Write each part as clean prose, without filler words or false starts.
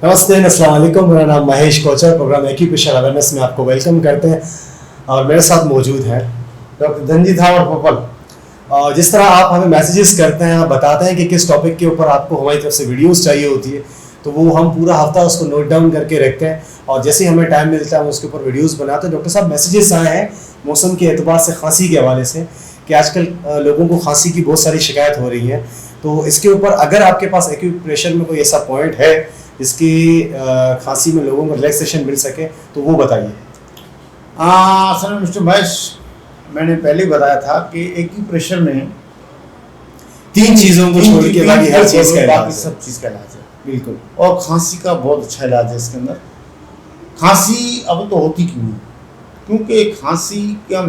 नमस्ते, अस्सलाम वालेकुम। मेरा नाम Mahesh Kochar, program acupressure awareness में आपको वेलकम करते हैं और मेरे साथ मौजूद हैं डॉक्टर धनजीत और पपल। जिस तरह आप हमें मैसेजेस करते हैं, आप बताते हैं कि किस टॉपिक के ऊपर आपको हमारी तरफ से वीडियोस चाहिए होती है, तो वो हम पूरा हफ्ता उसको नोट डाउन करके रखते हैं और जैसे ही हमें टाइम मिलता है हम उसके ऊपर वीडियोस बनाते हैं। डॉक्टर साहब, मैसेजेस आए हैं मौसम के एतबार से खांसी के हवाले से कि आजकल लोगों को खांसी की बहुत सारी शिकायत हो रही है, तो इसके ऊपर अगर आपके पास एक्यूप्रेशर में कोई ऐसा पॉइंट है जिसकी खांसी में लोगों को रिलैक्सेशन मिल सके तो वो बताइए। असल में मिस्टर महेश, मैंने पहले ही बताया था कि एक्यूप्रेशर में तीन चीज़ों को छोड़ के बाकी हर चीज़ का इलाज है। सब चीज़ का इलाज है, बिल्कुल। और खांसी का बहुत अच्छा इलाज है इसके अंदर। खांसी अब तो होती क्यों है? क्योंकि खांसी का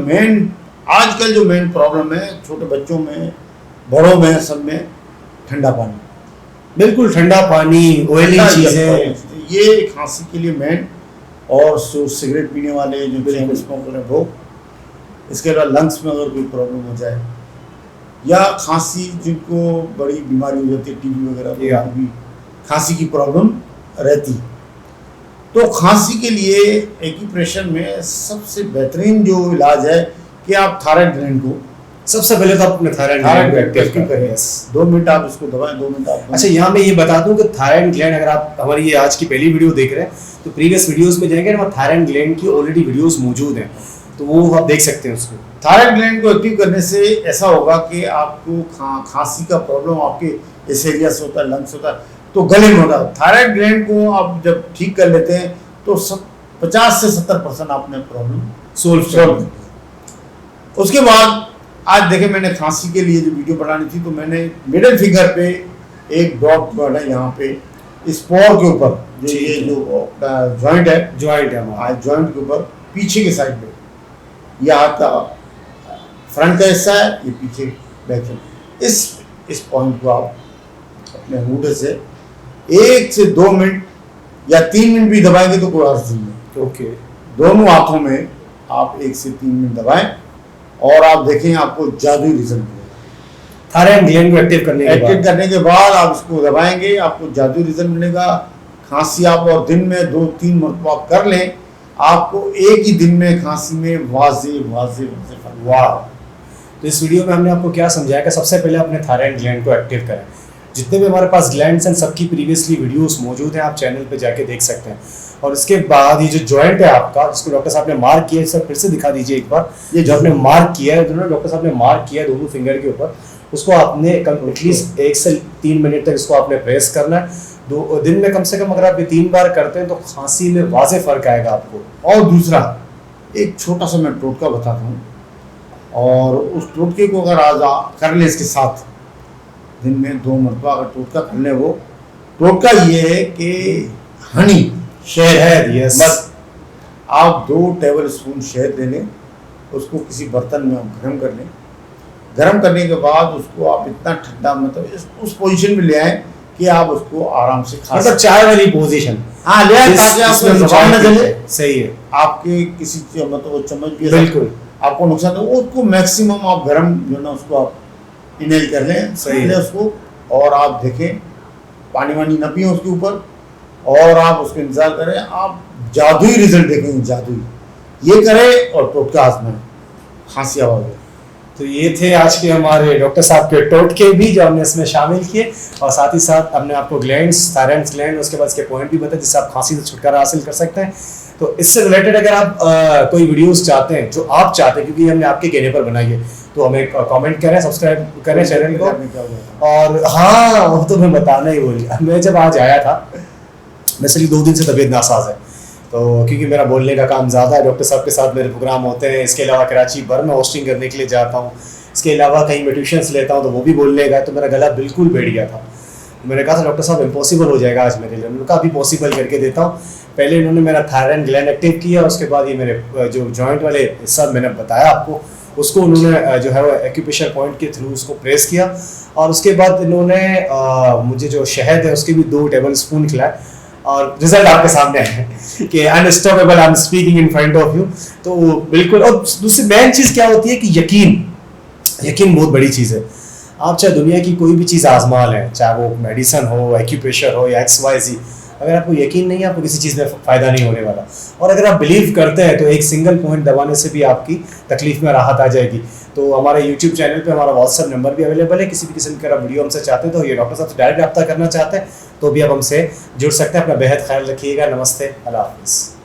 आजकल जो मेन प्रॉब्लम है छोटे बच्चों में, बड़ों में, सब में ठंडा पानी। बिल्कुल, ठंडा पानी, ऑयली चीज़ें, ये खांसी के लिए मेन। और जो सिगरेट पीने वाले, जो चैन स्मोकर हैं वो, इसके अलावा लंग्स में अगर कोई प्रॉब्लम हो जाए या खांसी जिनको बड़ी बीमारी हो जाती है, टीबी वगैरह, भी खांसी की प्रॉब्लम रहती, तो खांसी के लिए एक्यूप्रेशर में सबसे बेहतरीन जो इलाज है कि आप थायराइड ग्लैंड को सबसे पहले तो आप अपने थायराइड ग्लैंड को एक्टिव करें। 2 मिनट आप इसको दबाएं, 2 मिनट आप। अच्छा, यहाँ मैं ये बता दूं कि थायराइड ग्लैंड, अगर आप हमारी ये आज की पहली वीडियो देख रहे हैं तो प्रीवियस वीडियोस में जाएंगे ना, थायराइड ग्लैंड की ऑलरेडी वीडियोस मौजूद हैं, तो वो आप देख सकते हैं उसको। थायराइड ग्लैंड को एक्टिव करने से ऐसा होगा कि आपको खांसी का प्रॉब्लम आपके इस एरिया से होता है, लंग्स होता है, तो गले में होता है। थायराइड ग्लैंड को आप जब ठीक कर लेते हैं तो 50 से 70% आपने प्रॉब्लम सोल्व। उसके बाद आज देखें, मैंने खांसी के लिए जो वीडियो बनानी थी तो मैंने मिडिल फिंगर पे एक डॉट है यहाँ पे स्पोर के ऊपर, जो ये जो जॉइंट है जॉइंट के ऊपर पीछे के साइड पे, यह हाथ का फ्रंट का हिस्सा है, ये पीछे बैक साइड, इस पॉइंट को आप अपने अंगूठे से 1 से 2 मिनट या 3 मिनट भी दबाएंगे तो कोई अर्थ नहीं है। ओके, दोनों हाथों में आप 1 से 3 मिनट दबाएं और आप देखें आपको जादुई रिजल्ट मिलेगा। थायराइड ग्लैंड को एक्टिव करने के बाद आप इसको दबाएंगे, आपको जादुई रिजल्ट मिलेगा। खांसी आप और दिन में 2-3 मरतबा कर लें, आपको एक ही दिन में खांसी में वाजे वाह। तो इस वीडियो में हमने आपको क्या समझाया कि सबसे पहले अपने थायराइड ग्लैंड को एक्टिव करें। जितने भी हमारे पास ग्लैंड्स हैं सबकी प्रीवियसली वीडियोस मौजूद हैं, आप चैनल पे जाके देख सकते हैं। और इसके बाद ये जो जॉइंट है आपका, जिसको डॉक्टर साहब ने मार्क किया है, इसे फिर से दिखा दीजिए एक बार। ये जो आपने मार्क किया है, दोनों डॉक्टर साहब ने मार्क किया है दोनों फिंगर के ऊपर, उसको आपने एटलीस्ट 1 से 3 मिनट तक इसको आपने प्रेस करना है। दिन में कम से कम अगर आप ये 3 बार करते हैं तो खांसी में वाज़े फर्क आएगा आपको। और दूसरा, एक छोटा सा मैं टोटका बताता हूँ, और उस टोटके को अगर आज कर ले इसके साथ, दिन में 2 मरतबा अगर टोटका कर ले, वो टोटका ये है कि हनी, शहद, बस आप 2 टेबल स्पून शहद ले लें, उसको किसी बर्तन में आप गर्म कर लें। गर्म करने के बाद उसको आप इतना ठंडा, मतलब उस पोजीशन में ले आए कि आप उसको आराम से खा, मतलब चाय वाली पोजीशन, हाँ ले आए, ताकि आपको नुकसान न चले। सही है, आपके किसी मतलब चम्मच भी बिल्कुल आपको नुकसान हो, उसको मैक्सिमम आप गर्म जो ना उसको आप इनहेल कर लें, सही है उसको। और आप देखें पानी वानी न पिए उसके ऊपर, और आप उसको इंतजार करें, आप जादुई रिजल्ट देखेंगे, जादुई। ये करें और टोटका आजमाएं, खांसी आवाज। तो ये थे आज के हमारे डॉक्टर साहब के टोटके भी जो हमने इसमें शामिल किए, और साथ ही साथ हमने आपको ग्लैंड्स, थायराइड ग्लैंड, उसके बाद इसके पॉइंट भी बताए जिससे आप खांसी से छुटकारा हासिल कर सकते हैं। तो इससे रिलेटेड अगर आप कोई वीडियोस चाहते हैं जो आप चाहते हैं, क्योंकि हमने आपके कहने पर बनाई है, तो हमें कमेंट करें, सब्सक्राइब करें चैनल को। और हाँ, वो तो मैं बताना ही भूल गया, मैं जब आज आया था, वैसे 2 दिन से तबीयत नासाज है, तो क्योंकि मेरा बोलने का काम ज़्यादा है, डॉक्टर साहब के साथ मेरे प्रोग्राम होते हैं, इसके अलावा कराची भर में होस्टिंग करने के लिए जाता हूँ, इसके अलावा कहीं मैं ट्यूशन्स लेता हूँ तो वो भी बोलने का, तो मेरा गला बिल्कुल बैठ गया था। मैंने कहा था डॉक्टर साहब इम्पॉसिबल हो जाएगा आज मेरे लिए, उन्होंने कहा अभी पॉसिबल करके देता हूँ। पहले इन्होंने मेरा थायराइड ग्लैंड एक्टिव किया, उसके बाद ये मेरे जो जॉइंट वाले हिस्सा मैंने बताया आपको, उसको उन्होंने जो है वो एक्यूप्रेशर पॉइंट के थ्रू उसको प्रेस किया, और उसके बाद इन्होंने मुझे जो शहद है उसके भी 2 टेबल स्पून खिलाए, और रिजल्ट आपके सामने है कि unstoppable, I am speaking in front of you. तो बिल्कुल। और दूसरी मेन चीज़ क्या होती है कि यकीन बहुत बड़ी चीज़ है। आप चाहे दुनिया की कोई भी चीज़ आजमा लें, चाहे वो मेडिसिन हो, एक्यूप्रेशर हो या XYZ, अगर आपको यकीन नहीं है, आपको किसी चीज़ में फ़ायदा नहीं होने वाला। और अगर आप बिलीव करते हैं तो एक सिंगल पॉइंट दबाने से भी आपकी तकलीफ में राहत आ जाएगी। तो हमारे यूट्यूब चैनल पे हमारा व्हाट्सअप नंबर भी अवेलेबल है, किसी भी किस्म का वीडियो हमसे चाहते हैं तो ये डॉक्टर साहब से डायरेक्ट रब्ता करना चाहते हैं तो भी आप हमसे जुड़ सकते हैं। अपना बेहद ख्याल रखिएगा। नमस्ते, अल्लाह हाफिज़।